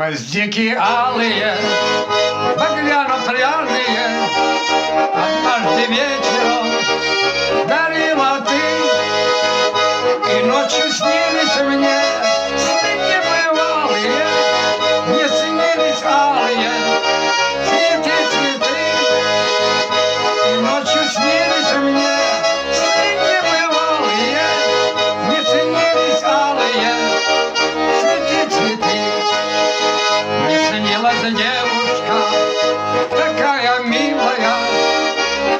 Гвоздики алые, багряно-пряные, однажды вечером дарила ты, и ночью снились мне сны небывалые, мне снились алые цветы, и ночью снились мне сны небывалые, мне снились алые цветы. Мне снилась девушка, такая милая,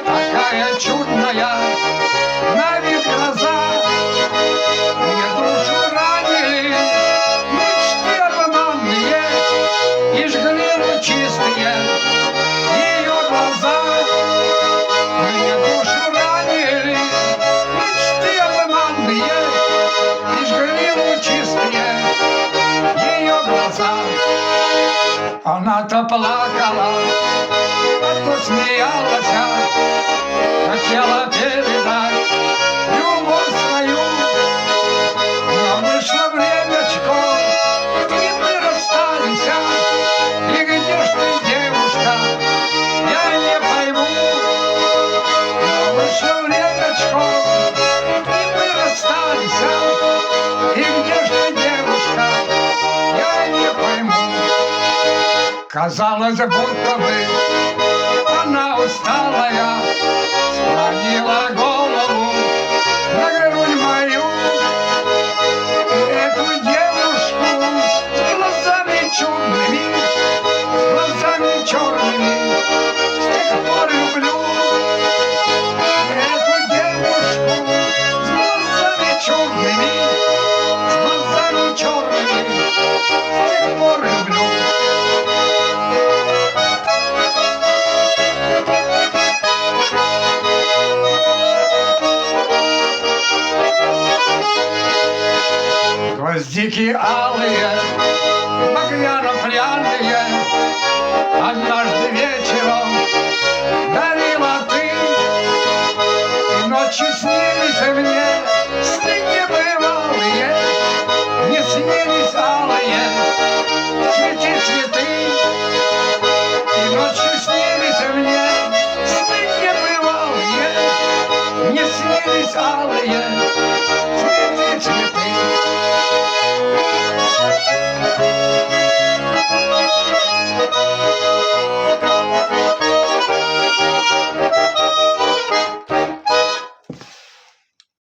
такая чудная, на вид глаза. Мне душу ранили мечты обманные, и жгли лучистые ее глаза. Мне душу ранили мечты обманные, и жгли лучистые ее глаза. Она-то плакала, а то смеялась, хотела передать любовь свою. Но вышло времечко, и мы расстались. И где ж ты, девушка, я не пойму. Но вышло времечко, и мы расстались. И где ж ты, девушка, я не пойму. Казалось, будто бы она усталая склонила голову на грудь мою. И эту девушку с глазами чудными, с глазами черными с тех пор люблю. И эту девушку с глазами чудными, с глазами черными с тех пор люблю. Гвоздики алые, багряно-пряные, однажды вечером дарила ты, и ночью снились мне